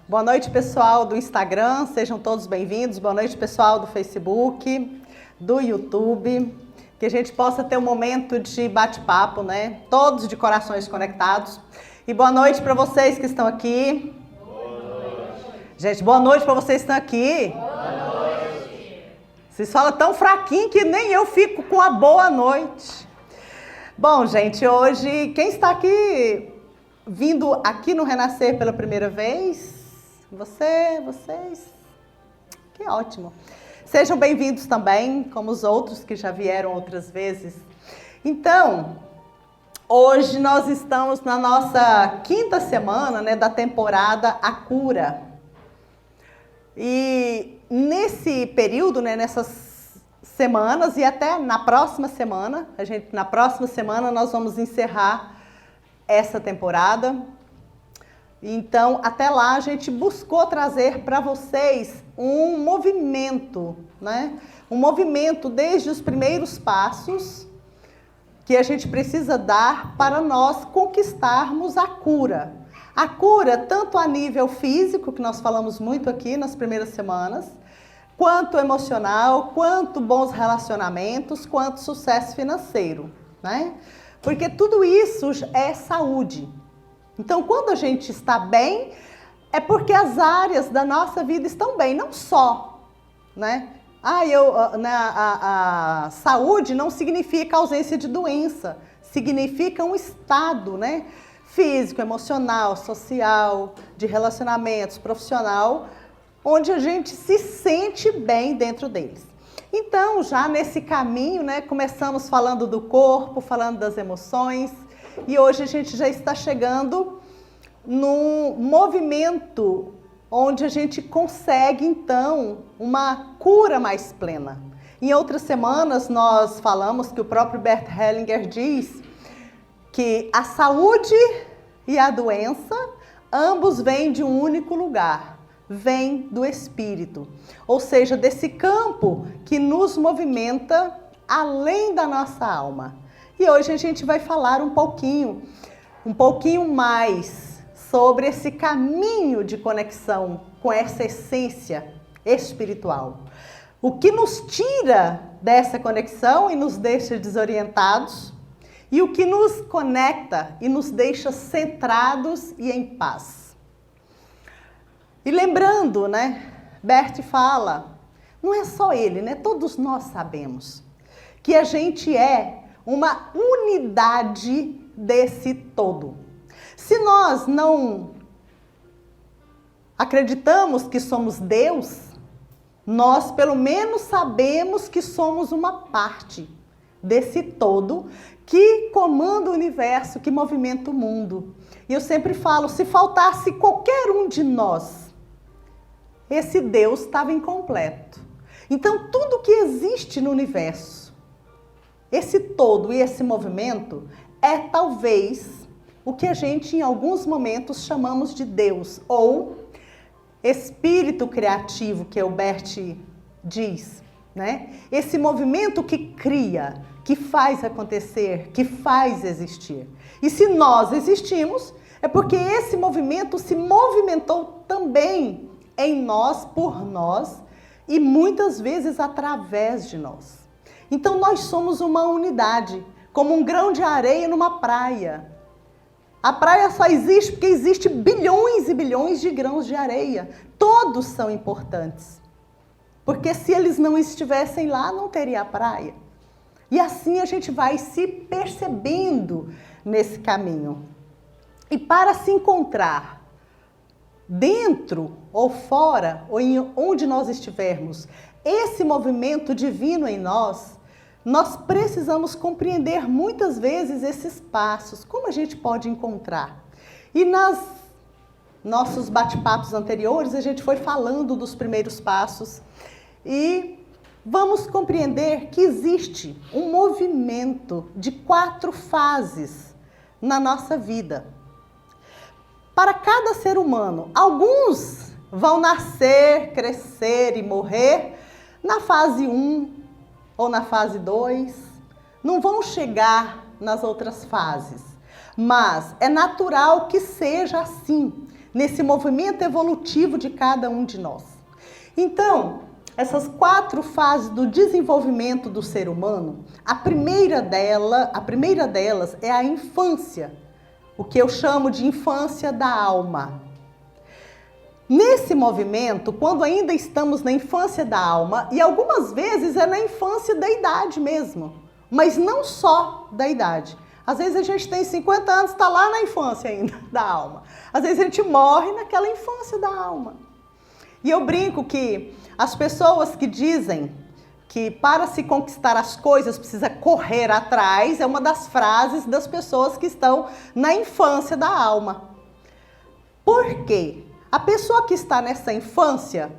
Boa noite, pessoal do Instagram, sejam todos bem-vindos. Boa noite, pessoal do Facebook, do YouTube. Que a gente possa ter um momento de bate-papo, né? Todos de corações conectados. E boa noite para vocês que estão aqui. Boa noite. Gente, boa noite para vocês que estão aqui. Boa noite. Vocês falam tão fraquinho que nem eu fico com a boa noite. Bom, gente, hoje, quem está aqui, vindo aqui no Renascer pela primeira vez? Vocês, que ótimo. Sejam bem-vindos também, como os outros que já vieram outras vezes. Então, hoje nós estamos na nossa quinta semana, né, da temporada A Cura. E nesse período, né, nessas semanas e até na próxima semana, na próxima semana nós vamos encerrar essa temporada. Então, até lá a gente buscou trazer para vocês um movimento, né? Um movimento desde os primeiros passos que a gente precisa dar para nós conquistarmos a cura. A cura tanto a nível físico, que nós falamos muito aqui nas primeiras semanas, quanto emocional, quanto bons relacionamentos, quanto sucesso financeiro, né? Porque tudo isso é saúde. Então, quando a gente está bem, é porque as áreas da nossa vida estão bem, não só, né? A saúde não significa ausência de doença, significa um estado, né? Físico, emocional, social, de relacionamentos, profissional, onde a gente se sente bem dentro deles. Então, já nesse caminho, né, começamos falando do corpo, falando das emoções, e hoje a gente já está chegando num movimento onde a gente consegue, então, uma cura mais plena. Em outras semanas, nós falamos que o próprio Bert Hellinger diz que a saúde e a doença, ambos vêm de um único lugar, vêm do espírito. Ou seja, desse campo que nos movimenta além da nossa alma. E hoje a gente vai falar um pouquinho mais sobre esse caminho de conexão com essa essência espiritual. O que nos tira dessa conexão e nos deixa desorientados e o que nos conecta e nos deixa centrados e em paz. E lembrando, né, Bert fala, não é só ele, né? Todos nós sabemos que a gente é uma unidade desse todo. Se nós não acreditamos que somos Deus, nós pelo menos sabemos que somos uma parte desse todo que comanda o universo, que movimenta o mundo. E eu sempre falo, se faltasse qualquer um de nós, esse Deus estava incompleto. Então tudo que existe no universo, esse todo e esse movimento é talvez o que a gente em alguns momentos chamamos de Deus ou espírito criativo, que o Bert diz, né? Esse movimento que cria, que faz acontecer, que faz existir. E se nós existimos, é porque esse movimento se movimentou também em nós, por nós e muitas vezes através de nós. Então nós somos uma unidade, como um grão de areia numa praia. A praia só existe porque existe bilhões e bilhões de grãos de areia. Todos são importantes. Porque se eles não estivessem lá, não teria a praia. E assim a gente vai se percebendo nesse caminho. E para se encontrar dentro ou fora, ou em onde nós estivermos, esse movimento divino em nós precisamos compreender muitas vezes esses passos, como a gente pode encontrar. E nas nossos bate-papos anteriores, a gente foi falando dos primeiros passos e vamos compreender que existe um movimento de 4 fases na nossa vida. Para cada ser humano, alguns vão nascer, crescer e morrer na fase 1, ou na fase 2, não vão chegar nas outras fases. Mas é natural que seja assim. nesse movimento evolutivo de cada um de nós. Então, essas 4 fases do desenvolvimento do ser humano, a primeira delas é a infância, o que eu chamo de infância da alma. Nesse movimento, quando ainda estamos na infância da alma, e algumas vezes é na infância da idade mesmo, mas não só da idade. Às vezes a gente tem 50 anos, está lá na infância ainda da alma. Às vezes a gente morre naquela infância da alma. E eu brinco que as pessoas que dizem que para se conquistar as coisas precisa correr atrás, é uma das frases das pessoas que estão na infância da alma. Por quê? A pessoa que está nessa infância,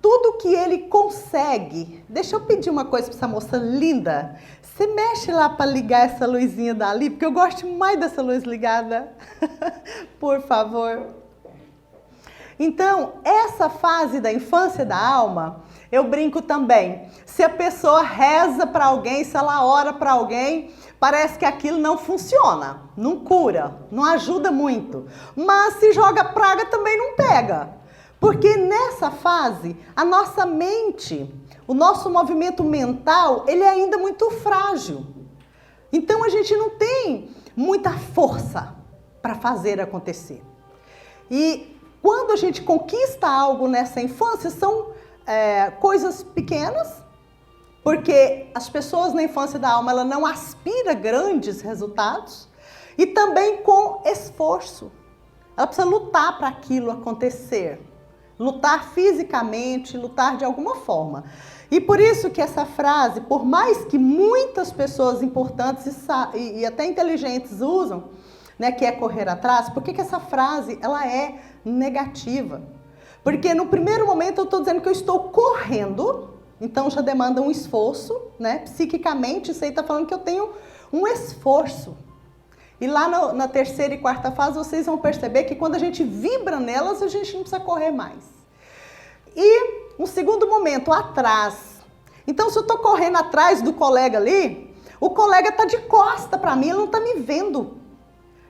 tudo que ele consegue... Deixa eu pedir uma coisa para essa moça linda. Você mexe lá para ligar essa luzinha dali, porque eu gosto mais dessa luz ligada. Por favor. Então, essa fase da infância da alma, eu brinco também. Se a pessoa reza para alguém, se ela ora para alguém, parece que aquilo não funciona, não cura, não ajuda muito. Mas se joga praga também não pega. Porque nessa fase, a nossa mente, o nosso movimento mental, ele é ainda muito frágil. Então a gente não tem muita força para fazer acontecer. E quando a gente conquista algo nessa infância, são coisas pequenas, porque as pessoas na infância da alma, ela não aspira grandes resultados, e também com esforço. Ela precisa lutar para aquilo acontecer. Lutar fisicamente, lutar de alguma forma. E por isso que essa frase, por mais que muitas pessoas importantes e até inteligentes usam, né, que é correr atrás, por que essa frase ela é negativa? Porque no primeiro momento eu estou dizendo que eu estou correndo, então já demanda um esforço, né? Psiquicamente, isso aí está falando que eu tenho um esforço. E lá na terceira e quarta fase, vocês vão perceber que quando a gente vibra nelas, a gente não precisa correr mais. E um segundo momento, atrás. Então, se eu estou correndo atrás do colega ali, o colega está de costa para mim, ele não está me vendo.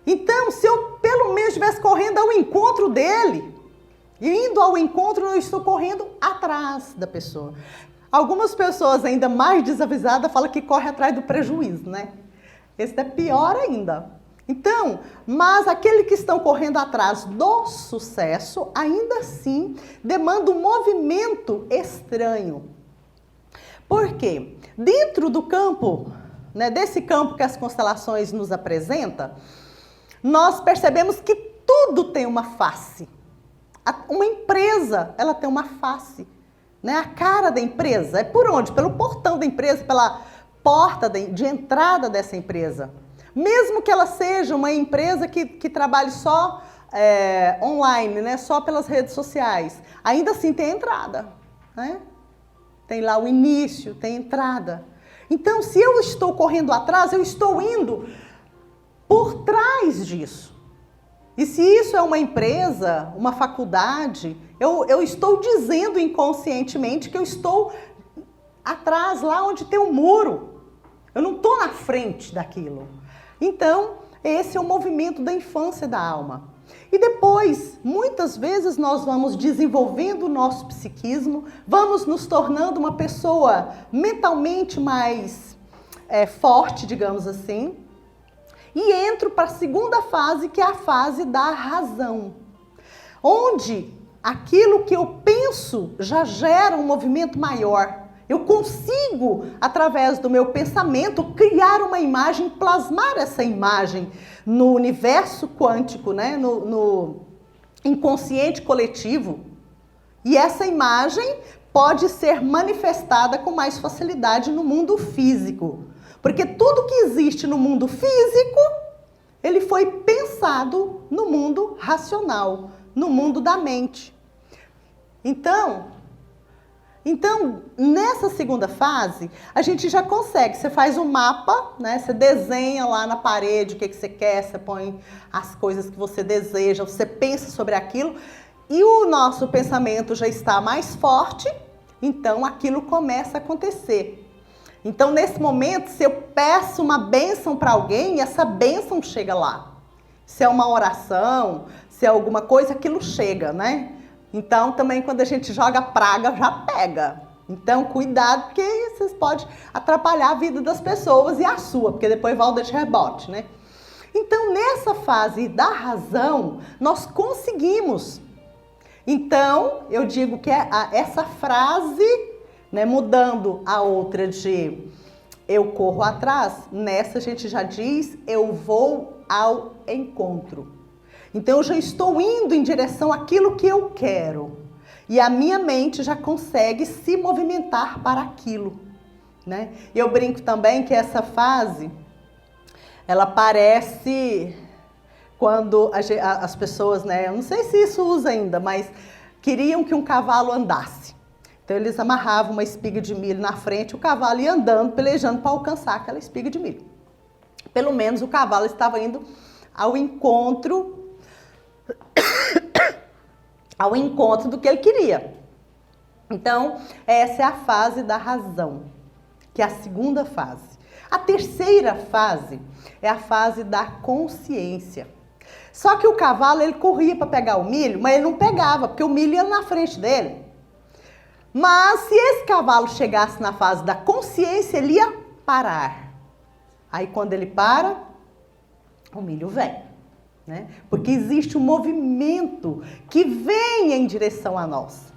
Então, se eu pelo menos estivesse correndo ao encontro dele, indo ao encontro, eu estou correndo atrás da pessoa. Algumas pessoas ainda mais desavisadas falam que corre atrás do prejuízo, né? Esse é pior ainda. Então, mas aqueles que estão correndo atrás do sucesso, ainda assim, demanda um movimento estranho. Por quê? Dentro do campo, né, desse campo que as constelações nos apresentam, nós percebemos que tudo tem uma face. Uma empresa, ela tem uma face. Né? A cara da empresa é por onde? Pelo portão da empresa, pela porta de entrada dessa empresa. Mesmo que ela seja uma empresa que trabalhe só online, né? Só pelas redes sociais, ainda assim tem a entrada. Né? Tem lá o início, tem a entrada. Então, se eu estou correndo atrás, eu estou indo por trás disso. E se isso é uma empresa, uma faculdade, eu estou dizendo inconscientemente que eu estou atrás, lá onde tem um muro. Eu não estou na frente daquilo. Então, esse é o movimento da infância da alma. E depois, muitas vezes nós vamos desenvolvendo o nosso psiquismo, vamos nos tornando uma pessoa mentalmente mais forte, digamos assim, e entro para a segunda fase, que é a fase da razão, onde aquilo que eu penso já gera um movimento maior. Eu consigo, através do meu pensamento, criar uma imagem, plasmar essa imagem no universo quântico, né? no inconsciente coletivo. E essa imagem pode ser manifestada com mais facilidade no mundo físico. Porque tudo que existe no mundo físico, ele foi pensado no mundo racional, no mundo da mente. Então, nessa segunda fase, a gente já consegue. Você faz um mapa, né? Você desenha lá na parede o que você quer, você põe as coisas que você deseja, você pensa sobre aquilo, e o nosso pensamento já está mais forte, então aquilo começa a acontecer. Então, nesse momento, se eu peço uma bênção para alguém, essa bênção chega lá. Se é uma oração, se é alguma coisa, aquilo chega, né? Então, também quando a gente joga praga, já pega. Então, cuidado, porque vocês podem atrapalhar a vida das pessoas e a sua, porque depois volta de rebote, né? Então, nessa fase da razão, nós conseguimos. Então, eu digo que essa frase, né, mudando a outra de eu corro atrás, nessa a gente já diz eu vou ao encontro. Então, eu já estou indo em direção àquilo que eu quero. E a minha mente já consegue se movimentar para aquilo, né? Eu brinco também que essa fase, ela parece quando as pessoas, né? Eu não sei se isso usa ainda, mas queriam que um cavalo andasse. Então eles amarravam uma espiga de milho na frente, o cavalo ia andando, pelejando para alcançar aquela espiga de milho. Pelo menos o cavalo estava indo ao encontro do que ele queria. Então, essa é a fase da razão, que é a segunda fase. A terceira fase é a fase da consciência. Só que o cavalo, ele corria para pegar o milho, mas ele não pegava, porque o milho ia na frente dele. Mas se esse cavalo chegasse na fase da consciência, ele ia parar. Aí quando ele para, o milho vem. Né? Porque existe um movimento que vem em direção a nós.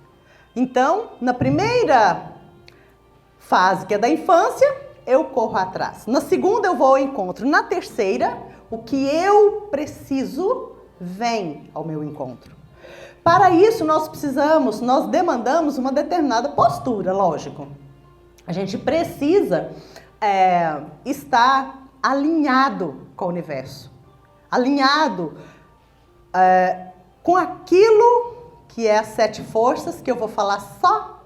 Então, na primeira fase, que é da infância, eu corro atrás. Na segunda, eu vou ao encontro. Na terceira, o que eu preciso vem ao meu encontro. Para isso, nós demandamos uma determinada postura, lógico. A gente precisa estar alinhado com o universo. Alinhado com aquilo que é as 7 forças, que eu vou falar só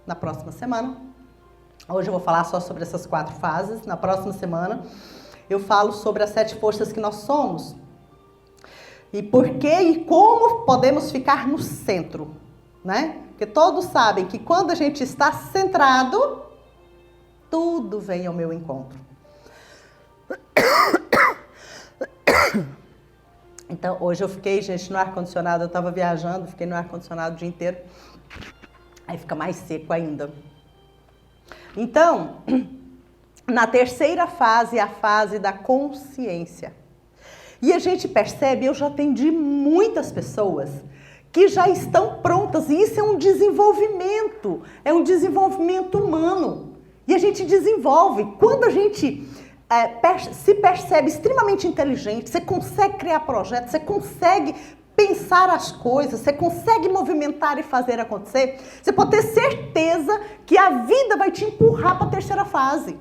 na próxima semana. Hoje eu vou falar só sobre essas 4 fases. Na próxima semana eu falo sobre as 7 forças que nós somos. E por que e como podemos ficar no centro, né? Porque todos sabem que quando a gente está centrado, tudo vem ao meu encontro. Então, hoje eu fiquei, gente, no ar-condicionado, eu estava viajando, fiquei no ar-condicionado o dia inteiro, aí fica mais seco ainda. Então, na terceira fase é a fase da consciência. E a gente percebe, eu já atendi muitas pessoas que já estão prontas, e isso é um desenvolvimento humano. E a gente desenvolve. Quando a gente se percebe extremamente inteligente, você consegue criar projetos, você consegue pensar as coisas, você consegue movimentar e fazer acontecer, você pode ter certeza que a vida vai te empurrar para a terceira fase.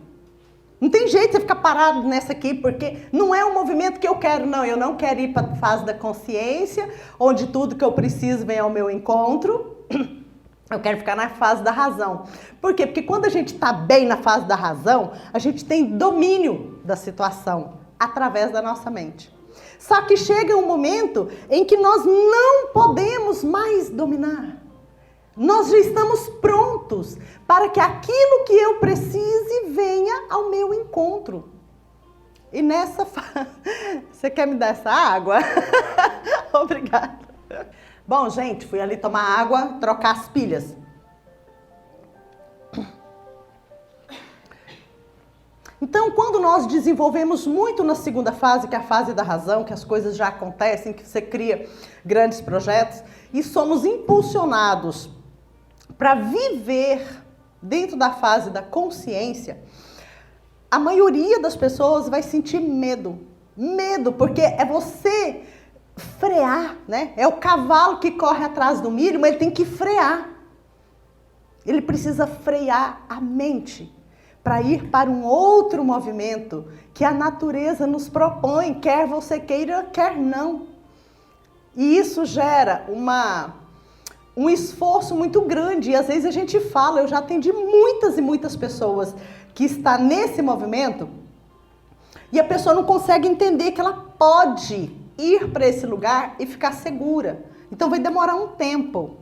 Não tem jeito de você ficar parado nessa aqui, porque não é um movimento que eu quero, não. Eu não quero ir para a fase da consciência, onde tudo que eu preciso vem ao meu encontro. Eu quero ficar na fase da razão. Por quê? Porque quando a gente está bem na fase da razão, a gente tem domínio da situação através da nossa mente. Só que chega um momento em que nós não podemos mais dominar. Nós já estamos prontos para que aquilo que eu precise venha ao meu encontro. E nessa fase... Você quer me dar essa água? Obrigada. Bom, gente, fui ali tomar água, trocar as pilhas. Então, quando nós desenvolvemos muito na segunda fase, que é a fase da razão, que as coisas já acontecem, que você cria grandes projetos, e somos impulsionados para viver dentro da fase da consciência, a maioria das pessoas vai sentir medo. Medo, porque é você frear, né? É o cavalo que corre atrás do milho, mas ele tem que frear. Ele precisa frear a mente para ir para um outro movimento que a natureza nos propõe, quer você queira, quer não. E isso gera um esforço muito grande. E às vezes a gente fala, eu já atendi muitas e muitas pessoas que estão nesse movimento e a pessoa não consegue entender que ela pode ir para esse lugar e ficar segura. Então vai demorar um tempo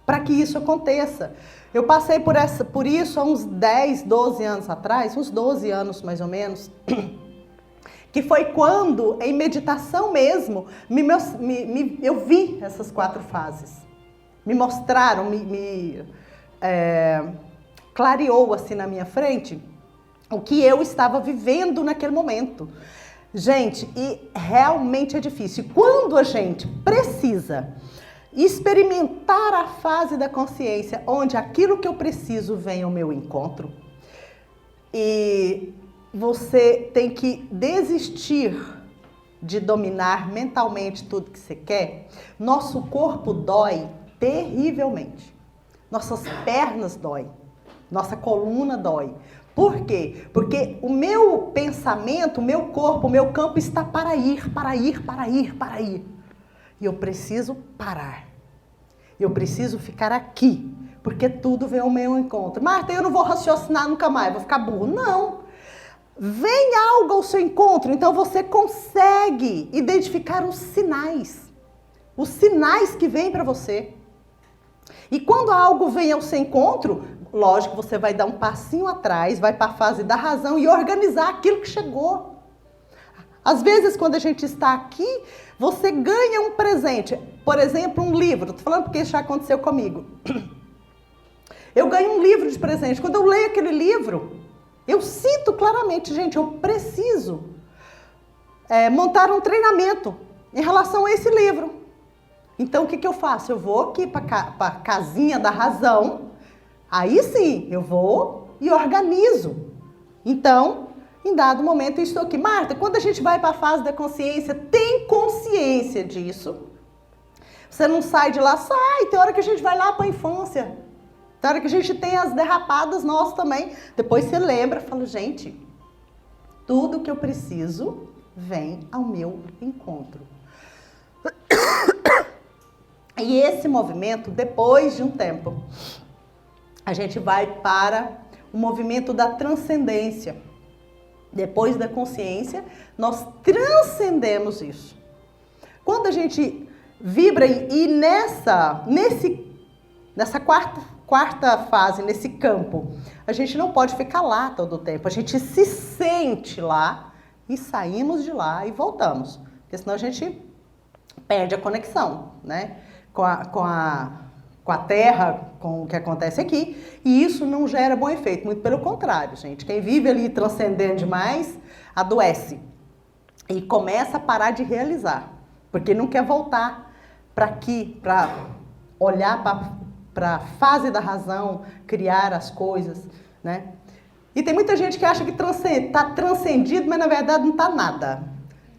para que isso aconteça. Eu passei por isso há uns 10, 12 anos atrás, uns 12 anos mais ou menos, que foi quando, em meditação mesmo, eu vi essas 4 fases. Me mostraram, clareou assim na minha frente o que eu estava vivendo naquele momento. Gente, e realmente é difícil. Quando a gente precisa experimentar a fase da consciência, onde aquilo que eu preciso vem ao meu encontro, e você tem que desistir de dominar mentalmente tudo que você quer, nosso corpo dói terrivelmente. Nossas pernas doem, nossa coluna dói. Por quê? Porque o meu pensamento, o meu corpo, o meu campo está para ir. E eu preciso parar. Eu preciso ficar aqui, porque tudo vem ao meu encontro. Marta, eu não vou raciocinar nunca mais, vou ficar burro. Não. Vem algo ao seu encontro, então você consegue identificar os sinais que vêm para você. E quando algo vem ao seu encontro, lógico, você vai dar um passinho atrás, vai para a fase da razão e organizar aquilo que chegou. Às vezes, quando a gente está aqui, você ganha um presente. Por exemplo, um livro. Estou falando porque isso já aconteceu comigo. Eu ganho um livro de presente. Quando eu leio aquele livro, eu sinto claramente, gente, eu preciso montar um treinamento em relação a esse livro. Então, o que eu faço? Eu vou aqui para a casinha da razão. Aí sim, eu vou e organizo. Então, em dado momento, eu estou aqui. Marta, quando a gente vai para a fase da consciência, tem consciência disso. Você não sai de lá, sai. Tem hora que a gente vai lá para a infância. Tem hora que a gente tem as derrapadas nossas também. Depois você lembra, fala, gente, tudo que eu preciso vem ao meu encontro. E esse movimento, depois de um tempo, a gente vai para o movimento da transcendência. Depois da consciência, nós transcendemos isso. Quando a gente vibra e nessa quarta fase, nesse campo, a gente não pode ficar lá todo o tempo. A gente se sente lá e saímos de lá e voltamos. Porque senão a gente perde a conexão, né? Com a Terra, com o que acontece aqui, e isso não gera bom efeito, muito pelo contrário, gente. Quem vive ali transcendendo demais, adoece e começa a parar de realizar, porque não quer voltar para aqui, para olhar para a fase da razão, criar as coisas, né? E tem muita gente que acha que está transcendido, mas na verdade não está nada.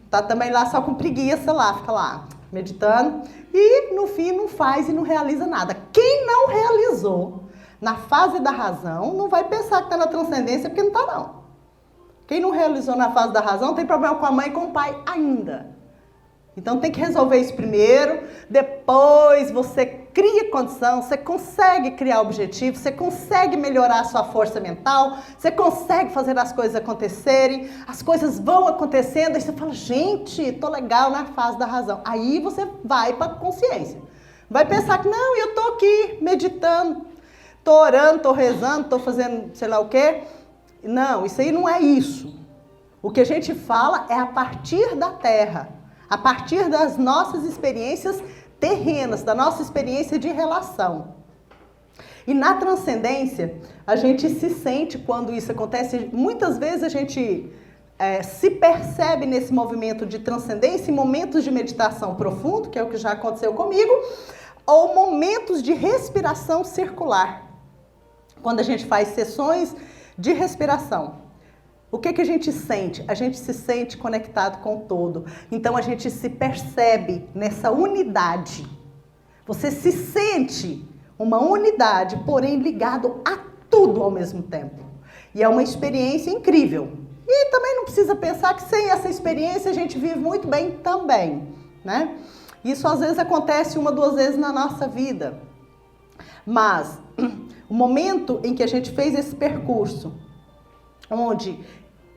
Está também lá só com preguiça lá, fica lá meditando e no fim não faz e não realiza nada. Quem não realizou na fase da razão não vai pensar que está na transcendência porque não está não. Quem não realizou na fase da razão tem problema com a mãe e com o pai ainda. Então tem que resolver isso primeiro, depois você cria condição, você consegue criar objetivo, você consegue melhorar a sua força mental, você consegue fazer as coisas acontecerem, as coisas vão acontecendo, e você fala, gente, tô legal na fase da razão. Aí você vai para a consciência. Vai pensar que não, eu tô aqui meditando, tô orando, tô rezando, tô fazendo sei lá o quê. Não, isso aí não é isso. O que a gente fala é a partir da Terra. A partir das nossas experiências terrenas, da nossa experiência de relação. E na transcendência, a gente se sente quando isso acontece. Muitas vezes a gente se percebe nesse movimento de transcendência em momentos de meditação profundo, que é o que já aconteceu comigo, ou momentos de respiração circular. Quando a gente faz sessões de respiração. O que a gente sente? A gente se sente conectado com o todo. Então a gente se percebe nessa unidade. Você se sente uma unidade, porém ligado a tudo ao mesmo tempo. E é uma experiência incrível. E também não precisa pensar que sem essa experiência a gente vive muito bem também, né? Isso às vezes acontece 1, 2 vezes na nossa vida. Mas o momento em que a gente fez esse percurso, onde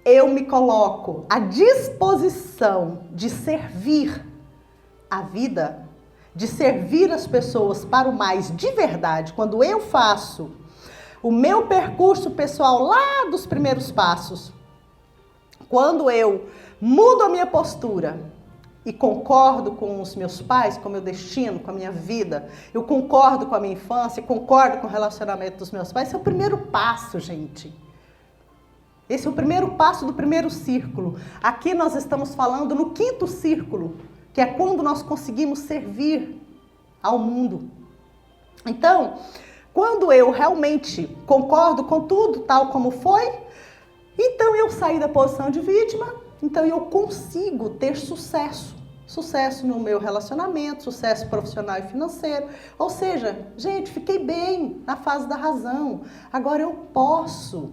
eu me coloco à disposição de servir a vida, de servir as pessoas para o mais de verdade, quando eu faço o meu percurso pessoal lá dos primeiros passos, quando eu mudo a minha postura e concordo com os meus pais, com o meu destino, com a minha vida, eu concordo com a minha infância, concordo com o relacionamento dos meus pais, esse é o primeiro passo, gente. Esse é o primeiro passo do primeiro círculo. Aqui nós estamos falando no 5º círculo, que é quando nós conseguimos servir ao mundo. Então, quando eu realmente concordo com tudo tal como foi, então eu saí da posição de vítima, então eu consigo ter sucesso. Sucesso no meu relacionamento, sucesso profissional e financeiro. Ou seja, gente, fiquei bem na fase da razão. Agora eu posso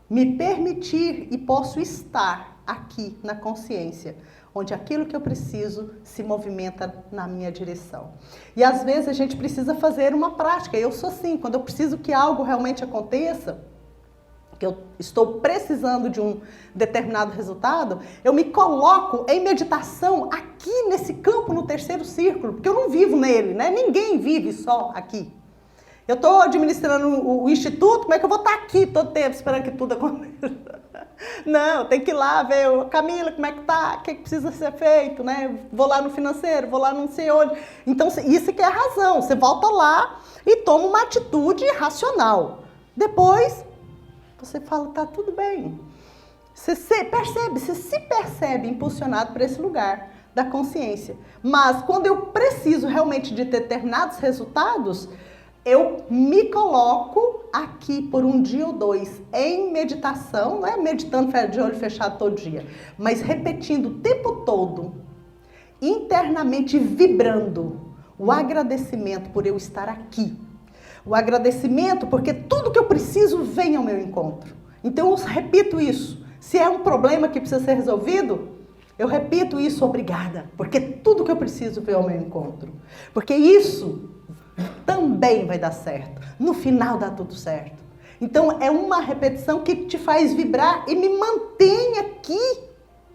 me permitir e posso estar aqui na consciência, onde aquilo que eu preciso se movimenta na minha direção. E às vezes a gente precisa fazer uma prática. Eu sou assim, quando eu preciso que algo realmente aconteça, que eu estou precisando de um determinado resultado, eu me coloco em meditação aqui nesse campo, no 3º círculo, porque eu não vivo nele, né? Ninguém vive só aqui. Eu estou administrando o instituto, como é que eu vou estar aqui todo tempo esperando que tudo aconteça? Não, tem que ir lá ver, Camila, como é que tá? O que precisa ser feito, né? Vou lá no financeiro, vou lá não sei onde. Então, isso que é a razão. Você volta lá e toma uma atitude racional. Depois, você fala, tá tudo bem. Você se percebe impulsionado para esse lugar da consciência. Mas, quando eu preciso realmente de determinados resultados, eu me coloco aqui por um dia ou 2 em meditação, não é meditando de olho fechado todo dia, mas repetindo o tempo todo, internamente vibrando o agradecimento por eu estar aqui. O agradecimento porque tudo que eu preciso vem ao meu encontro. Então eu repito isso. Se é um problema que precisa ser resolvido, eu repito isso, obrigada, porque tudo que eu preciso vem ao meu encontro. Porque isso também vai dar certo. No final dá tudo certo. Então é uma repetição que te faz vibrar e me mantém aqui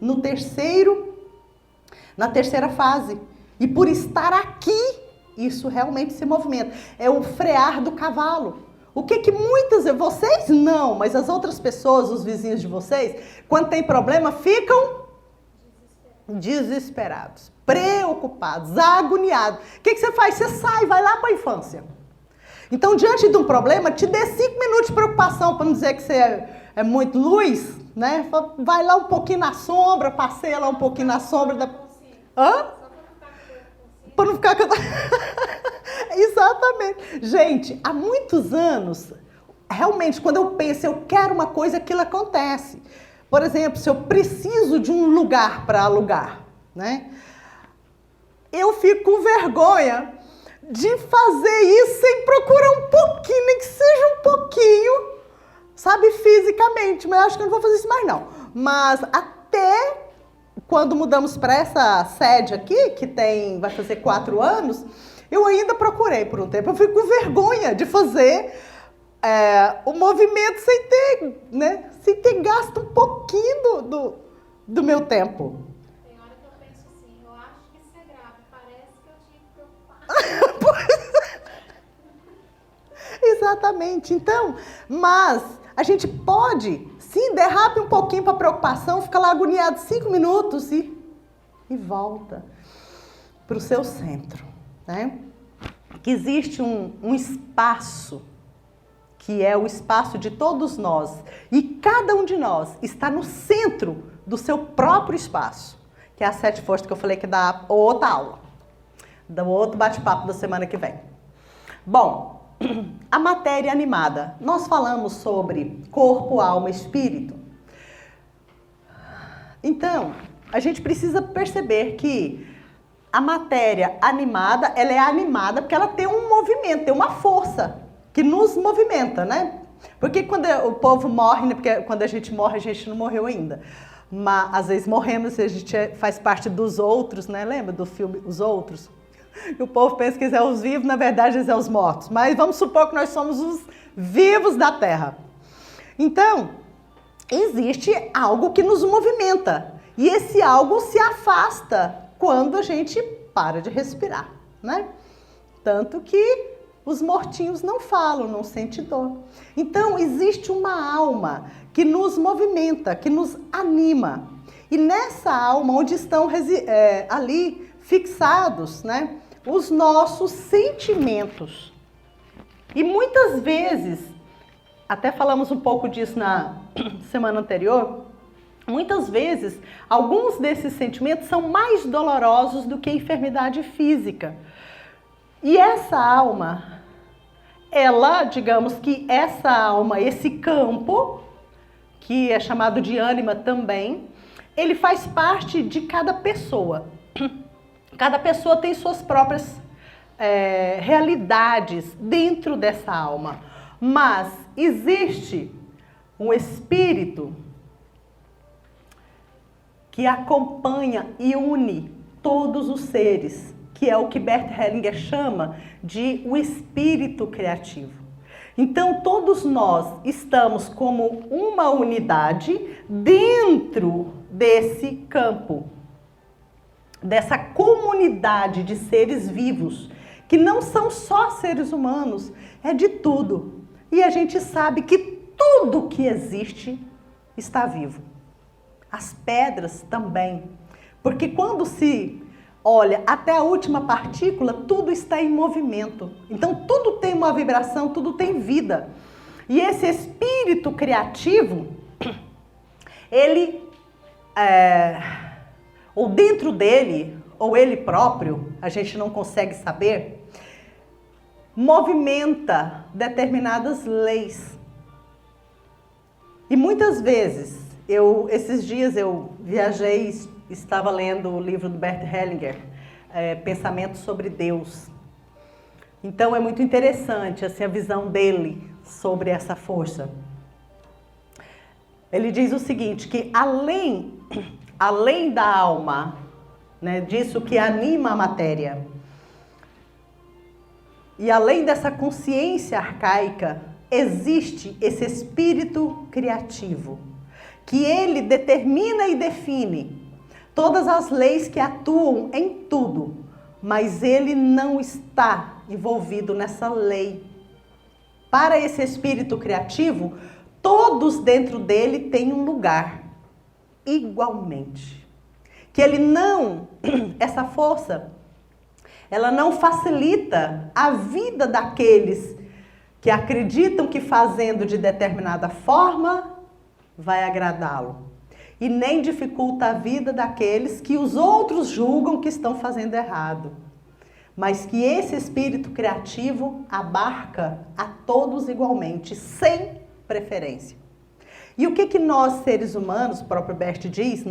na 3ª fase. E por estar aqui, isso realmente se movimenta. É o frear do cavalo. O que muitas vezes, vocês não, mas as outras pessoas, os vizinhos de vocês, quando tem problema, ficam desesperados, preocupados, agoniados. O que você faz? Você sai, vai lá para a infância. Então, diante de um problema, te dê 5 minutos de preocupação, para não dizer que você é muito luz, né? Vai lá um pouquinho na sombra, passeia lá um pouquinho na sombra da... Hã? Para não ficar... Exatamente. Gente, há muitos anos, realmente, quando eu penso, eu quero uma coisa, aquilo acontece. Por exemplo, se eu preciso de um lugar para alugar, né? Eu fico com vergonha de fazer isso sem procurar um pouquinho, nem que seja um pouquinho, sabe, fisicamente. Mas eu acho que eu não vou fazer isso mais, não. Mas até quando mudamos para essa sede aqui, que vai fazer 4 anos, eu ainda procurei por um tempo. Eu fico com vergonha de fazer o movimento sem ter gasto um pouquinho do meu tempo. Tem hora que eu penso assim, eu acho que isso é grave, parece que eu tinha que preocupar. Exatamente. Então, mas a gente pode, sim, derrape um pouquinho para preocupação, fica lá agoniado 5 minutos e volta para o seu centro, né? Que existe um espaço, que é o espaço de todos nós, e cada um de nós está no centro do seu próprio espaço, que é a 7 forças que eu falei que dá outra aula, dá outro bate-papo da semana que vem. Bom, a matéria animada. Nós falamos sobre corpo, alma e espírito. Então, a gente precisa perceber que a matéria animada, ela é animada porque ela tem um movimento, tem uma força que nos movimenta, né? Porque quando o povo morre, né? Porque quando a gente morre, a gente não morreu ainda. Mas às vezes morremos e a gente faz parte dos outros, né? Lembra do filme Os Outros? E o povo pensa que são os vivos, na verdade eles são os mortos. Mas vamos supor que nós somos os vivos da Terra. Então, existe algo que nos movimenta. E esse algo se afasta quando a gente para de respirar, né? Tanto que os mortinhos não falam, não sentem dor. Então, existe uma alma que nos movimenta, que nos anima. E nessa alma, onde estão ali fixados, né, os nossos sentimentos. E muitas vezes, até falamos um pouco disso na semana anterior, muitas vezes, alguns desses sentimentos são mais dolorosos do que a enfermidade física. E essa alma, ela, digamos que essa alma, esse campo, que é chamado de ânima também, ele faz parte de cada pessoa. Cada pessoa tem suas próprias realidades dentro dessa alma. Mas existe um espírito que acompanha e une todos os seres, que é o que Bert Hellinger chama de o espírito criativo. Então, todos nós estamos como uma unidade dentro desse campo, dessa comunidade de seres vivos, que não são só seres humanos, é de tudo. E a gente sabe que tudo que existe está vivo. As pedras também. Porque quando se olha até a última partícula, tudo está em movimento. Então tudo tem uma vibração, tudo tem vida. E esse espírito criativo, ele, ou dentro dele, ou ele próprio, a gente não consegue saber, movimenta determinadas leis. E muitas vezes, esses dias eu viajei, estava lendo o livro do Bert Hellinger, Pensamentos sobre Deus. Então é muito interessante assim, a visão dele sobre essa força. Ele diz o seguinte, que além da alma, né, disso que anima a matéria, e além dessa consciência arcaica, existe esse espírito criativo, que ele determina e define todas as leis que atuam em tudo, mas ele não está envolvido nessa lei. Para esse espírito criativo, todos dentro dele têm um lugar, igualmente. Que ele não, essa força, ela não facilita a vida daqueles que acreditam que fazendo de determinada forma vai agradá-lo. E nem dificulta a vida daqueles que os outros julgam que estão fazendo errado. Mas que esse espírito criativo abarca a todos igualmente, sem preferência. E o que nós, seres humanos, o próprio Bert diz,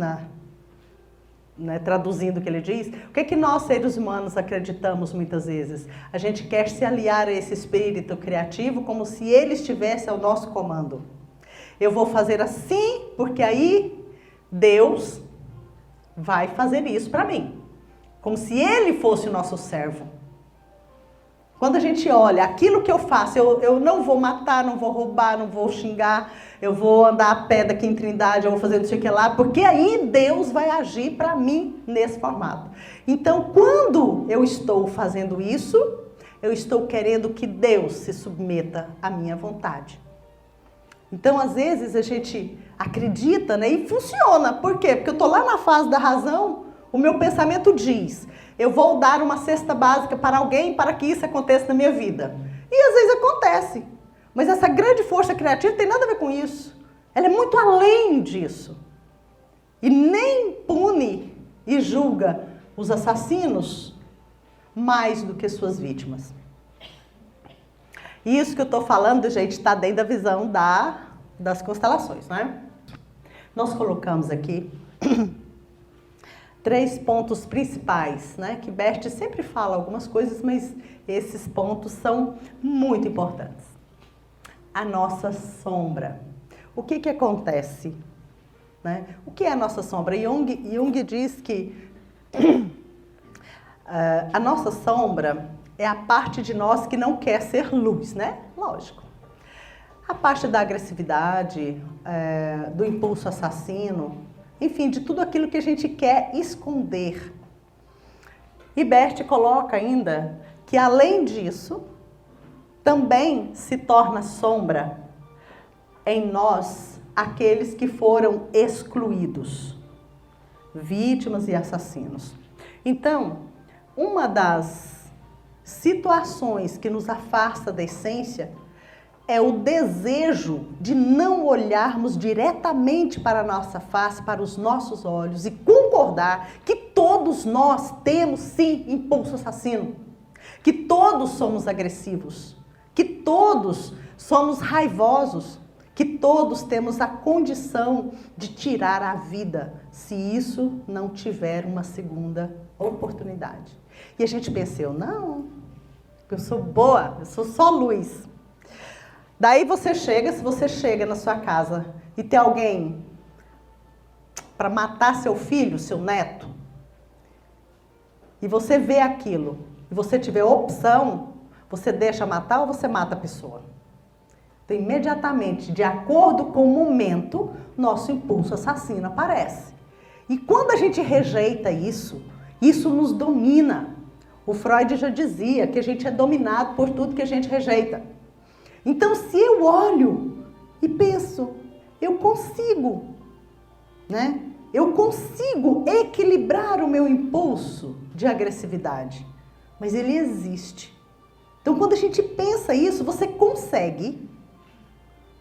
traduzindo o que ele diz, o que nós, seres humanos, acreditamos muitas vezes? A gente quer se aliar a esse espírito criativo como se ele estivesse ao nosso comando. Eu vou fazer assim, porque aí Deus vai fazer isso para mim. Como se ele fosse o nosso servo. Quando a gente olha, aquilo que eu faço, eu não vou matar, não vou roubar, não vou xingar, eu vou andar a pé daqui em Trindade, eu vou fazer não sei o que lá, porque aí Deus vai agir para mim nesse formato. Então, quando eu estou fazendo isso, eu estou querendo que Deus se submeta à minha vontade. Então, às vezes, a gente acredita, né, e funciona. Por quê? Porque eu estou lá na fase da razão, o meu pensamento diz, eu vou dar uma cesta básica para alguém para que isso aconteça na minha vida. E às vezes acontece. Mas essa grande força criativa tem nada a ver com isso. Ela é muito além disso. E nem pune e julga os assassinos mais do que suas vítimas. E isso que eu estou falando, gente, está dentro da visão das constelações, né? Nós colocamos aqui 3 pontos principais, né? Que Bert sempre fala algumas coisas, mas esses pontos são muito importantes. A nossa sombra. O que acontece? Né? O que é a nossa sombra? Jung diz que a nossa sombra é a parte de nós que não quer ser luz, né? Lógico. A parte da agressividade, do impulso assassino, enfim, de tudo aquilo que a gente quer esconder. E Bert coloca ainda que, além disso, também se torna sombra em nós aqueles que foram excluídos. vítimas e assassinos. Então, uma das situações que nos afasta da essência é o desejo de não olharmos diretamente para a nossa face, para os nossos olhos e concordar que todos nós temos sim impulso assassino, que todos somos agressivos, que todos somos raivosos, que todos temos a condição de tirar a vida se isso não tiver uma segunda oportunidade. E a gente pensa, eu não, eu sou boa, eu sou só luz. Daí se você chega na sua casa e tem alguém para matar seu filho, seu neto, e você vê aquilo, e você tiver opção, você deixa matar ou você mata a pessoa? Então, imediatamente, de acordo com o momento, nosso impulso assassino aparece. E quando a gente rejeita isso, isso nos domina. O Freud já dizia que a gente é dominado por tudo que a gente rejeita. Então, se eu olho e penso, eu consigo, né? Eu consigo equilibrar o meu impulso de agressividade, mas ele existe. Então, quando a gente pensa isso, você consegue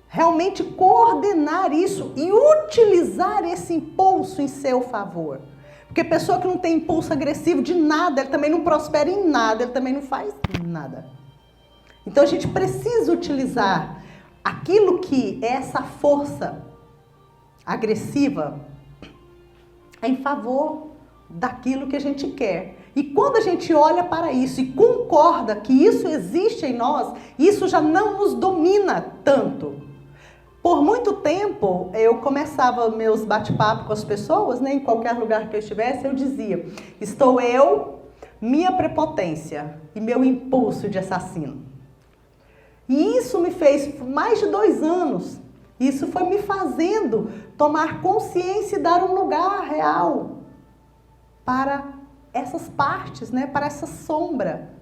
realmente coordenar isso e utilizar esse impulso em seu favor. Porque pessoa que não tem impulso agressivo de nada, ele também não prospera em nada, ele também não faz nada. Então a gente precisa utilizar aquilo que é essa força agressiva em favor daquilo que a gente quer. E quando a gente olha para isso e concorda que isso existe em nós, isso já não nos domina tanto. Por muito tempo, eu começava meus bate-papos com as pessoas, né, em qualquer lugar que eu estivesse, eu dizia, estou eu, minha prepotência e meu impulso de assassino. E isso me fez mais de 2 anos. Isso foi me fazendo tomar consciência e dar um lugar real para essas partes, né, para essa sombra.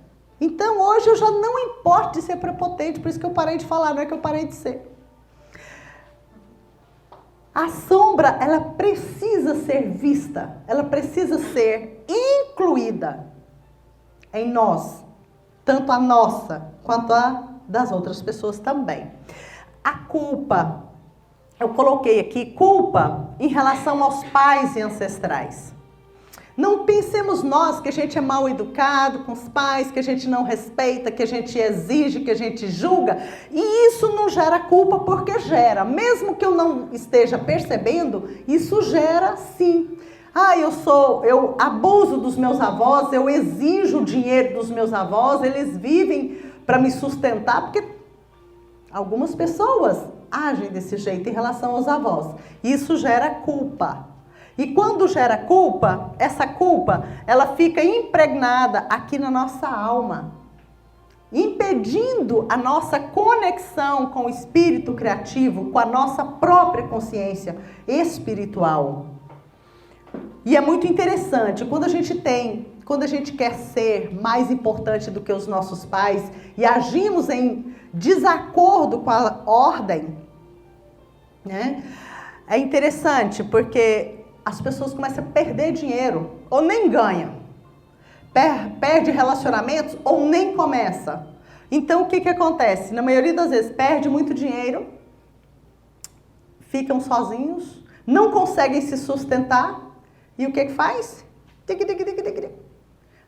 Então, hoje eu já não importo de ser prepotente, por isso que eu parei de falar, não é que eu parei de ser. A sombra, ela precisa ser vista, ela precisa ser incluída em nós, tanto a nossa quanto a das outras pessoas também. A culpa, eu coloquei aqui culpa em relação aos pais e ancestrais. Não pensemos nós que a gente é mal educado com os pais, que a gente não respeita, que a gente exige, que a gente julga. E isso não gera culpa porque gera. Mesmo que eu não esteja percebendo, isso gera sim. Eu abuso dos meus avós, eu exijo o dinheiro dos meus avós, eles vivem para me sustentar, porque algumas pessoas agem desse jeito em relação aos avós. Isso gera culpa. E quando gera culpa, essa culpa, ela fica impregnada aqui na nossa alma, impedindo a nossa conexão com o espírito criativo, com a nossa própria consciência espiritual. E é muito interessante, quando a gente quer ser mais importante do que os nossos pais e agimos em desacordo com a ordem, né? É interessante porque as pessoas começam a perder dinheiro ou nem ganham. Perde relacionamentos ou nem começa. Então o que acontece? Na maioria das vezes perde muito dinheiro, ficam sozinhos, não conseguem se sustentar e o que faz?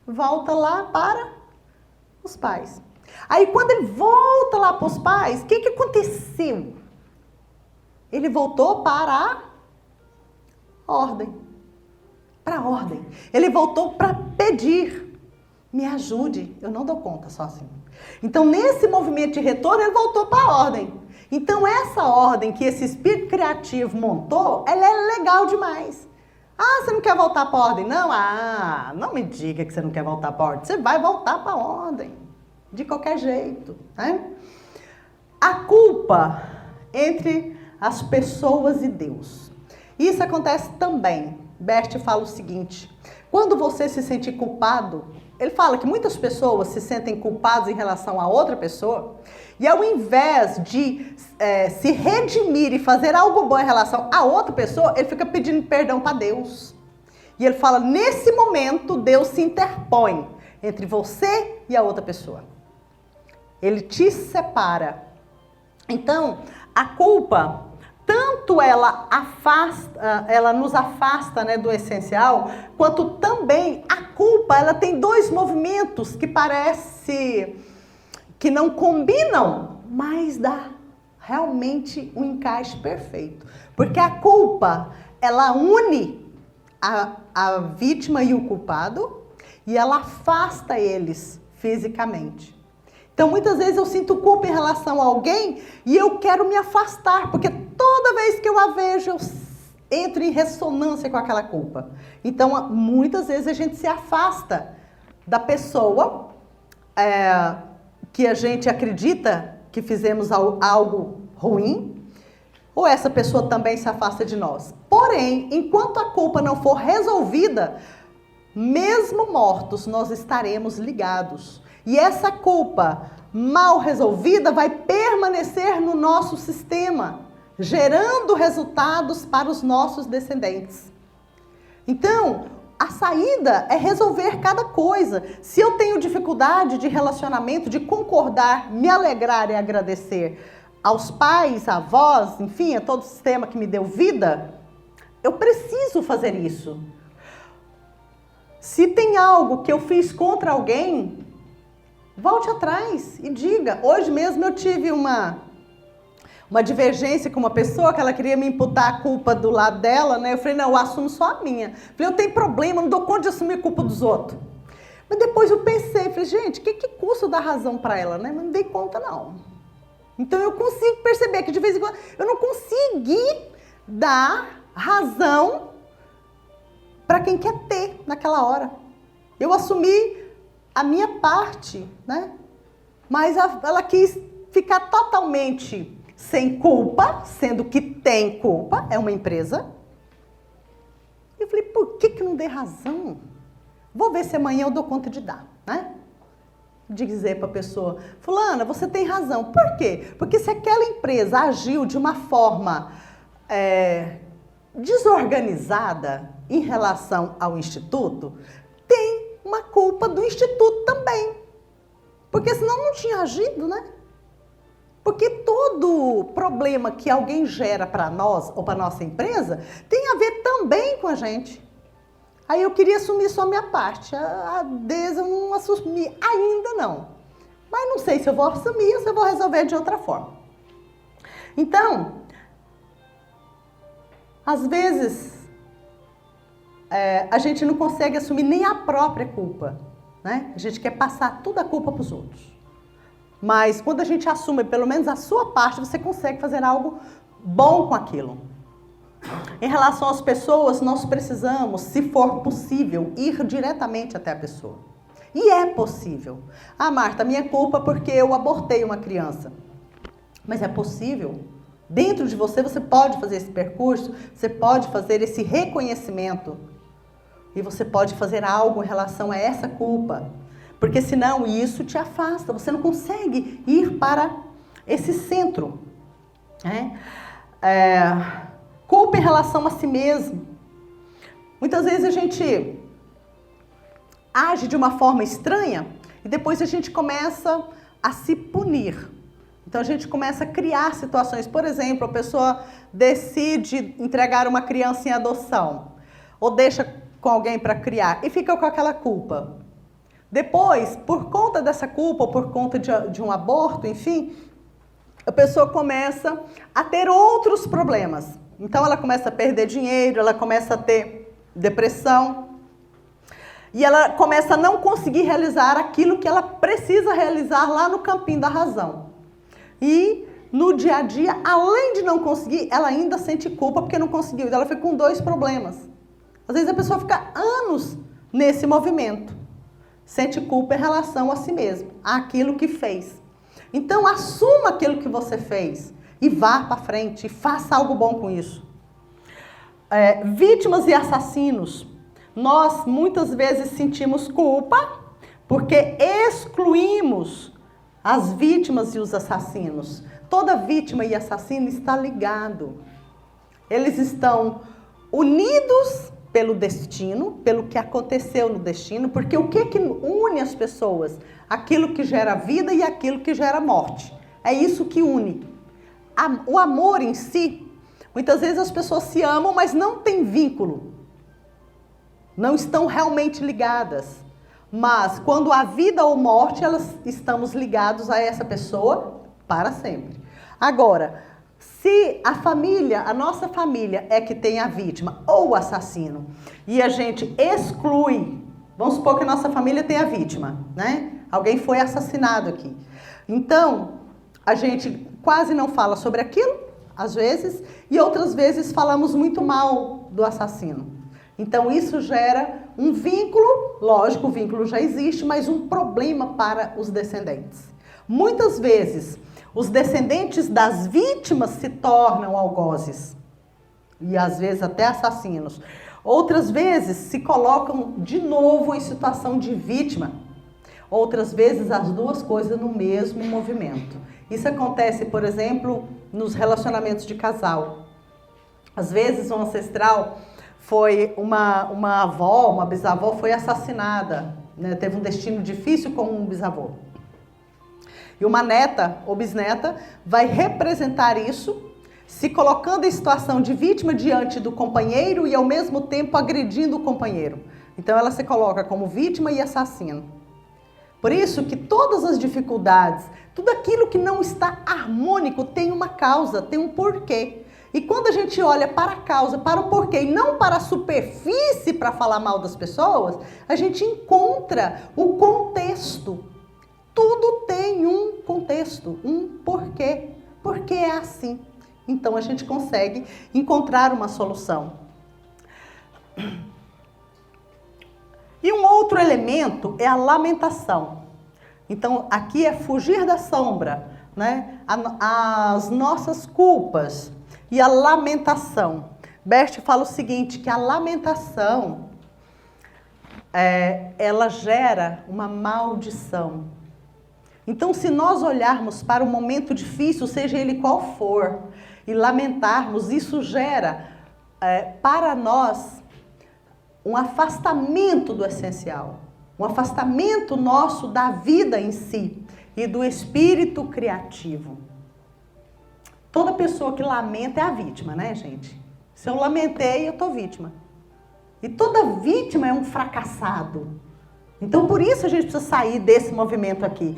Volta lá para os pais. Aí quando ele volta lá para os pais, o que aconteceu? Ele voltou para a ordem. Para a ordem. Ele voltou para pedir. Me ajude, eu não dou conta sozinho. Então nesse movimento de retorno ele voltou para a ordem. Então essa ordem que esse espírito criativo montou, ela é legal demais. Ah, você não quer voltar para a ordem? Não? Ah, não me diga que você não quer voltar para a ordem. Você vai voltar para a ordem. De qualquer jeito. Né? A culpa entre as pessoas e Deus. Isso acontece também. Bert fala o seguinte. Quando você se sente culpado, ele fala que muitas pessoas se sentem culpadas em relação a outra pessoa. E ao invés de se redimir e fazer algo bom em relação a outra pessoa, ele fica pedindo perdão para Deus. E ele fala, nesse momento, Deus se interpõe entre você e a outra pessoa. Ele te separa. Então, a culpa, tanto ela nos afasta, né, do essencial, quanto também a culpa, ela tem dois movimentos que parece que não combinam, mas dá realmente um encaixe perfeito. Porque a culpa, ela une a vítima e o culpado e ela afasta eles fisicamente. Então, muitas vezes eu sinto culpa em relação a alguém e eu quero me afastar, porque toda vez que eu a vejo, eu entro em ressonância com aquela culpa. Então, muitas vezes a gente se afasta da pessoa que a gente acredita que fizemos algo ruim, ou essa pessoa também se afasta de nós. Porém, enquanto a culpa não for resolvida, mesmo mortos, nós estaremos ligados. E essa culpa mal resolvida vai permanecer no nosso sistema, gerando resultados para os nossos descendentes. Então, a saída é resolver cada coisa. Se eu tenho dificuldade de relacionamento, de concordar, me alegrar e agradecer aos pais, avós, enfim, a todo o sistema que me deu vida, eu preciso fazer isso. Se tem algo que eu fiz contra alguém, volte atrás e diga. Hoje mesmo eu tive uma divergência com uma pessoa que ela queria me imputar a culpa do lado dela, né? Eu falei, não, eu assumo só a minha. Eu falei, eu tenho problema, não dou conta de assumir a culpa dos outros. Mas depois eu pensei, falei, gente, o que custa eu dar razão para ela, né? Mas não dei conta, não. Então eu consigo perceber que de vez em quando eu não consegui dar razão para quem quer ter naquela hora. Eu assumi a minha parte, né? Mas ela quis ficar totalmente sem culpa, sendo que tem culpa, é uma empresa. Eu falei, por que não dei razão? Vou ver se amanhã eu dou conta de dar, né? De dizer para a pessoa, fulana, você tem razão. Por quê? Porque se aquela empresa agiu de uma forma desorganizada em relação ao instituto, tem uma culpa do instituto também. Porque senão não tinha agido, né? Porque todo problema que alguém gera para nós ou para nossa empresa tem a ver também com a gente. Aí eu queria assumir só a minha parte. A deles eu não assumi ainda não. Mas não sei se eu vou assumir ou se eu vou resolver de outra forma. Então, às vezes, a gente não consegue assumir nem a própria culpa, né? A gente quer passar toda a culpa para os outros. Mas quando a gente assume pelo menos a sua parte, você consegue fazer algo bom com aquilo. Em relação às pessoas, nós precisamos, se for possível, ir diretamente até a pessoa. E é possível. Ah, Marta, minha culpa porque eu abortei uma criança. Mas é possível. Dentro de você, você pode fazer esse percurso, você pode fazer esse reconhecimento. E você pode fazer algo em relação a essa culpa. Porque senão isso te afasta, você não consegue ir para esse centro. Né? Culpa em relação a si mesmo. Muitas vezes a gente age de uma forma estranha e depois a gente começa a se punir. Então a gente começa a criar situações. Por exemplo, a pessoa decide entregar uma criança em adoção ou deixa com alguém para criar e fica com aquela culpa. Depois, por conta dessa culpa ou por conta de um aborto, enfim, a pessoa começa a ter outros problemas. Então ela começa a perder dinheiro, ela começa a ter depressão e ela começa a não conseguir realizar aquilo que ela precisa realizar lá no campinho da razão. E no dia a dia, além de não conseguir, ela ainda sente culpa porque não conseguiu. Ela fica com dois problemas. Às vezes a pessoa fica anos nesse movimento. Sente culpa em relação a si mesmo, àquilo que fez. Então assuma aquilo que você fez. E vá para frente, e faça algo bom com isso. Vítimas e assassinos. Nós muitas vezes sentimos culpa porque excluímos as vítimas e os assassinos. Toda vítima e assassino está ligado. Eles estão unidos pelo destino, pelo que aconteceu no destino, porque o que une as pessoas? Aquilo que gera vida e aquilo que gera morte. É isso que une. O amor em si, muitas vezes as pessoas se amam, mas não têm vínculo. Não estão realmente ligadas. Mas quando há vida ou morte, estamos ligados a essa pessoa para sempre. Agora, se a nossa família é que tem a vítima ou o assassino, e a gente exclui, vamos supor que a nossa família tem a vítima, né? Alguém foi assassinado aqui. Então, a gente quase não fala sobre aquilo, às vezes, e outras vezes falamos muito mal do assassino. Então, isso gera um vínculo, lógico, o vínculo já existe, mas um problema para os descendentes. Muitas vezes, os descendentes das vítimas se tornam algozes, e às vezes até assassinos. Outras vezes, se colocam de novo em situação de vítima. Outras vezes, as duas coisas no mesmo movimento. Isso acontece, por exemplo, nos relacionamentos de casal. Às vezes, um ancestral foi uma avó, uma bisavó foi assassinada, né? Teve um destino difícil com um bisavô. E uma neta ou bisneta vai representar isso, se colocando em situação de vítima diante do companheiro e ao mesmo tempo agredindo o companheiro. Então ela se coloca como vítima e assassino. Por isso que todas as dificuldades, tudo aquilo que não está harmônico tem uma causa, tem um porquê. E quando a gente olha para a causa, para o porquê e não para a superfície para falar mal das pessoas, a gente encontra o contexto. Tudo tem um contexto, um porquê. Porque é assim. Então a gente consegue encontrar uma solução. E um outro elemento é a lamentação. Então aqui é fugir da sombra, né? As nossas culpas. E a lamentação. Bert fala o seguinte, que a lamentação, ela gera uma maldição. Então, se nós olharmos para o momento difícil, seja ele qual for, e lamentarmos, isso gera para nós um afastamento do essencial. Um afastamento nosso da vida em si e do espírito criativo. Toda pessoa que lamenta é a vítima, né, gente? Se eu lamentei, eu tô vítima. E toda vítima é um fracassado. Então, por isso a gente precisa sair desse movimento aqui.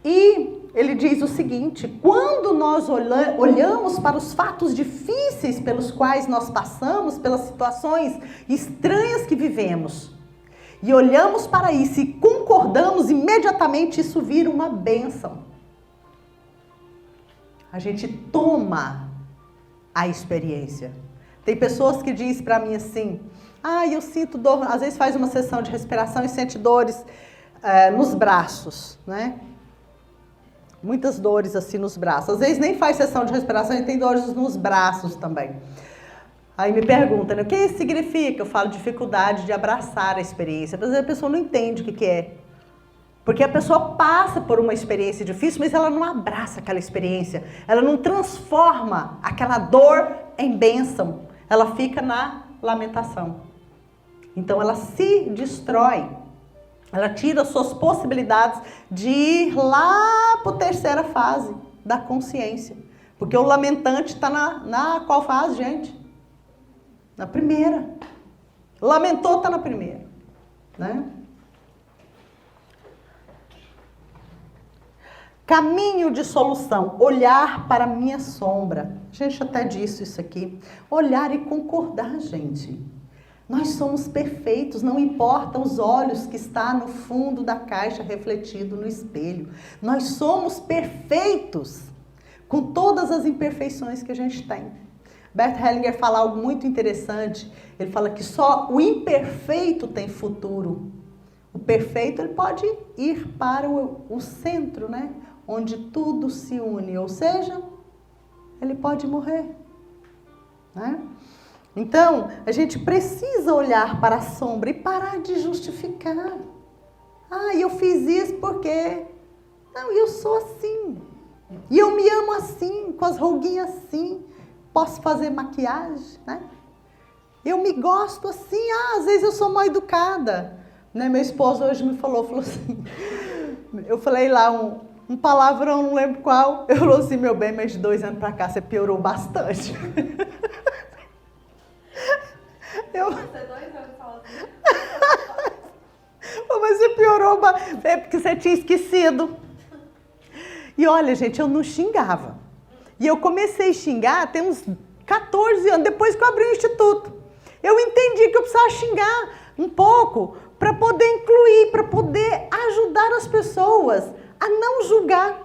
E ele diz o seguinte, quando nós olhamos para os fatos difíceis pelos quais nós passamos, pelas situações estranhas que vivemos, e olhamos para isso e concordamos, imediatamente isso vira uma bênção. A gente toma a experiência. Tem pessoas que dizem para mim assim, eu sinto dor, às vezes faz uma sessão de respiração e sente dores nos braços, né? Muitas dores assim nos braços. Às vezes nem faz sessão de respiração e tem dores nos braços também. Aí me perguntam, né, o que isso significa? Eu falo dificuldade de abraçar a experiência. Às vezes a pessoa não entende o que é. Porque a pessoa passa por uma experiência difícil, mas ela não abraça aquela experiência. Ela não transforma aquela dor em bênção. Ela fica na lamentação. Então ela se destrói. Ela tira as suas possibilidades de ir lá para a terceira fase da consciência. Porque o lamentante está na qual fase, gente? Na primeira. Lamentou, está na primeira. Né? Caminho de solução, olhar para a minha sombra. A gente até disse isso aqui. Olhar e concordar, gente. Nós somos perfeitos, não importam os olhos que está no fundo da caixa refletido no espelho. Nós somos perfeitos, com todas as imperfeições que a gente tem. Bert Hellinger fala algo muito interessante. Ele fala que só o imperfeito tem futuro. O perfeito ele pode ir para o centro, né? Onde tudo se une, ou seja, ele pode morrer, né? Então, a gente precisa olhar para a sombra e parar de justificar. Eu fiz isso porque... Não, eu sou assim. E eu me amo assim, com as ruguinhas assim. Posso fazer maquiagem, né? Eu me gosto assim, às vezes eu sou mal educada. Né? Meu esposo hoje me falou assim, eu falei lá um palavrão, não lembro qual. Eu falou assim, meu bem, mas de 2 anos pra cá você piorou bastante. Você 2 anos falando assim. Mas você piorou, é porque você tinha esquecido. E olha, gente, eu não xingava. E eu comecei a xingar tem uns 14 anos, depois que eu abri o instituto. Eu entendi que eu precisava xingar um pouco para poder incluir, para poder ajudar as pessoas a não julgar,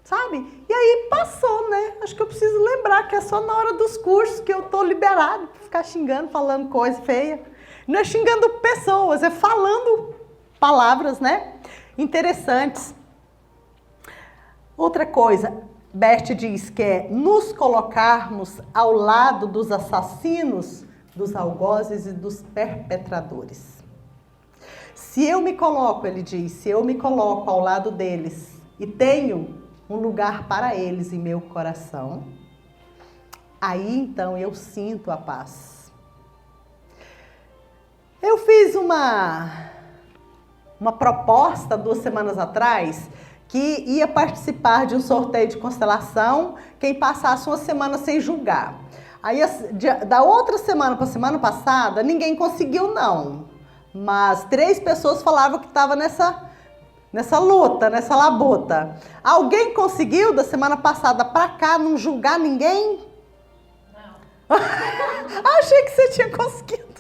sabe? E aí passou, né? Acho que eu preciso lembrar que é só na hora dos cursos que eu tô liberado para ficar xingando, falando coisa feia. Não é xingando pessoas, é falando palavras, né? Interessantes. Outra coisa, Bert diz que é nos colocarmos ao lado dos assassinos, dos algozes e dos perpetradores. Se eu me coloco, ele diz, se eu me coloco ao lado deles e tenho um lugar para eles em meu coração, aí então eu sinto a paz. Eu fiz uma proposta 2 semanas atrás que ia participar de um sorteio de constelação quem passasse uma semana sem julgar. Aí da outra semana para a semana passada, ninguém conseguiu não. Mas 3 pessoas falavam que estavam nessa luta, nessa labuta. Alguém conseguiu da semana passada para cá não julgar ninguém? Não. Achei que você tinha conseguido.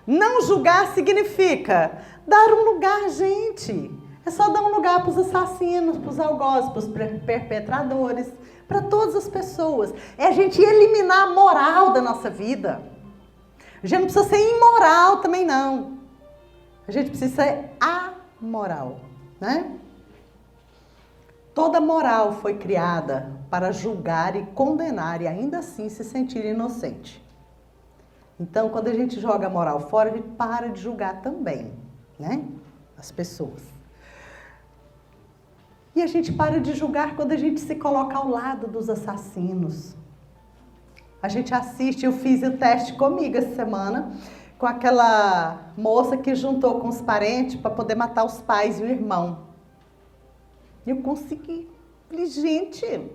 Não julgar significa dar um lugar, gente. É só dar um lugar para os assassinos, para os algozes, para os perpetradores, para todas as pessoas. É a gente eliminar a moral da nossa vida. A gente não precisa ser imoral também, não. A gente precisa ser amoral, né? Toda moral foi criada para julgar e condenar e ainda assim se sentir inocente. Então, quando a gente joga a moral fora, a gente para de julgar também, né? As pessoas. E a gente para de julgar quando a gente se coloca ao lado dos assassinos. A gente assiste, eu fiz o teste comigo essa semana, com aquela moça que juntou com os parentes para poder matar os pais e o irmão. Eu consegui. Falei, gente,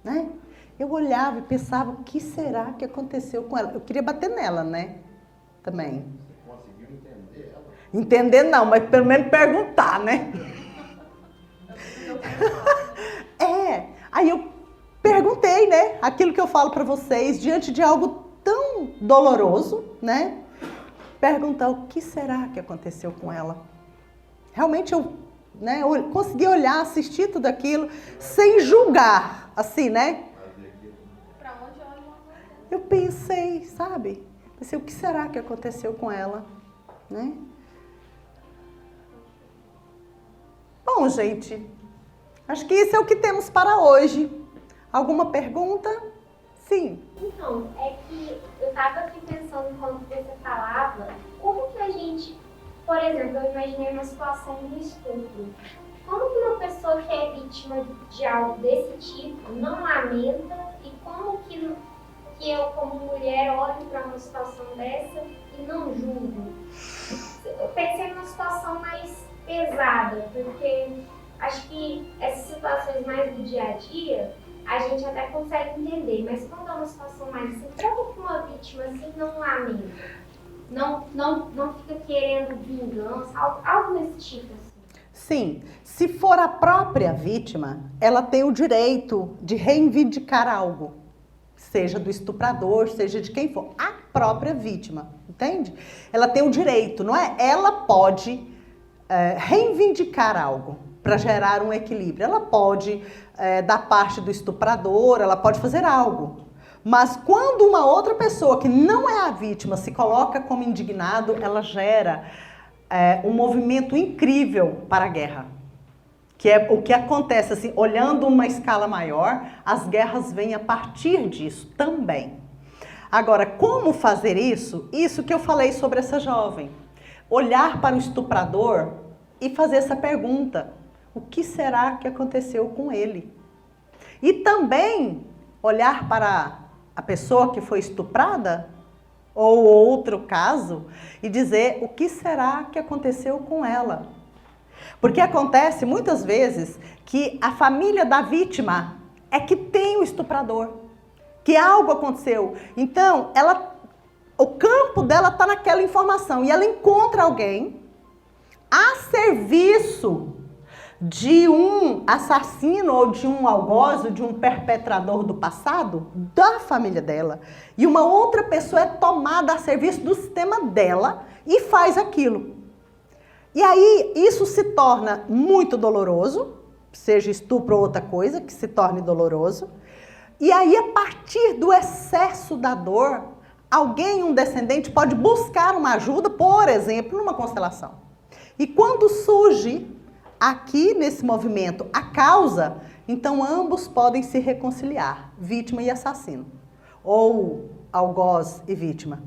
né? Eu olhava e pensava, o que será que aconteceu com ela? Eu queria bater nela, né? Também. Você conseguiu entender ela? Entender não, mas pelo menos perguntar, né? Aí eu perguntei, né? Aquilo que eu falo para vocês, diante de algo tão doloroso, né? Perguntar o que será que aconteceu com ela. Realmente eu consegui olhar, assistir tudo aquilo, sem julgar, assim, né? Pra onde olha uma coisa? Eu pensei, sabe? Pensei, o que será que aconteceu com ela, né? Bom, gente, acho que isso é o que temos para hoje. Alguma pergunta? Sim. Então, é que eu estava aqui pensando enquanto você falava, como que a gente, por exemplo, eu imaginei uma situação de estupro. Como que uma pessoa que é vítima de algo desse tipo não lamenta e como que eu, como mulher, olho para uma situação dessa e não julgo? Eu pensei numa situação mais pesada, porque acho que essas situações mais do dia a dia a gente até consegue entender, mas quando é uma situação mais assim, como que uma vítima assim não lamenta? Não fica querendo vingança, algo desse tipo assim. Sim, se for a própria vítima, ela tem o direito de reivindicar algo, seja do estuprador, seja de quem for, a própria vítima, entende? Ela tem o direito, não é? Ela pode reivindicar algo para gerar um equilíbrio. Ela pode, da parte do estuprador, ela pode fazer algo. Mas quando uma outra pessoa que não é a vítima se coloca como indignado, ela gera um movimento incrível para a guerra. Que é o que acontece, assim, olhando uma escala maior, as guerras vêm a partir disso também. Agora, como fazer isso? Isso que eu falei sobre essa jovem. Olhar para o estuprador e fazer essa pergunta. O que será que aconteceu com ele? E também olhar para a pessoa que foi estuprada, ou outro caso, e dizer o que será que aconteceu com ela. Porque acontece muitas vezes que a família da vítima é que tem o estuprador, que algo aconteceu. Então, o campo dela está naquela informação e ela encontra alguém a serviço de um assassino ou de um algoz, ou de um perpetrador do passado, da família dela. E uma outra pessoa é tomada a serviço do sistema dela e faz aquilo. E aí isso se torna muito doloroso, seja estupro ou outra coisa, que se torne doloroso. E aí, a partir do excesso da dor, alguém, um descendente, pode buscar uma ajuda, por exemplo, numa constelação. E quando surge aqui nesse movimento a causa, então ambos podem se reconciliar, vítima e assassino, ou algoz e vítima.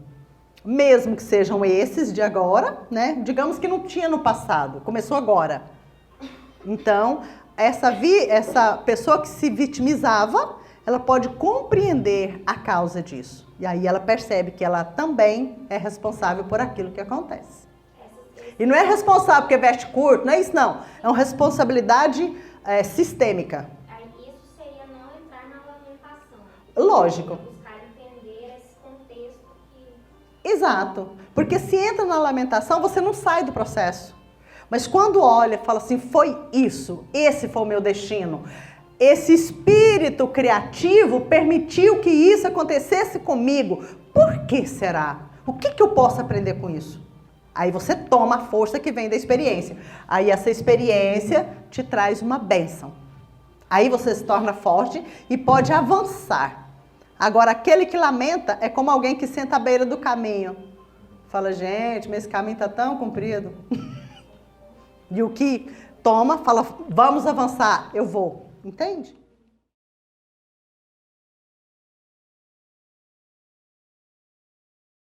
Mesmo que sejam esses de agora, né? Digamos que não tinha no passado, começou agora. Então, essa pessoa que se vitimizava, ela pode compreender a causa disso. E aí ela percebe que ela também é responsável por aquilo que acontece. E não é responsável porque veste curto, não é isso não. É uma responsabilidade sistêmica. Aí isso seria não entrar na lamentação. Lógico. Buscar entender esse contexto que... Exato. Porque se entra na lamentação, você não sai do processo. Mas quando olha, fala assim, foi isso, esse foi o meu destino. Esse espírito criativo permitiu que isso acontecesse comigo. Por que será? O que eu posso aprender com isso? Aí você toma a força que vem da experiência. Aí essa experiência te traz uma bênção. Aí você se torna forte e pode avançar. Agora, aquele que lamenta é como alguém que senta à beira do caminho. Fala, gente, mas esse caminho está tão comprido. E o que toma, fala, vamos avançar, eu vou. Entende?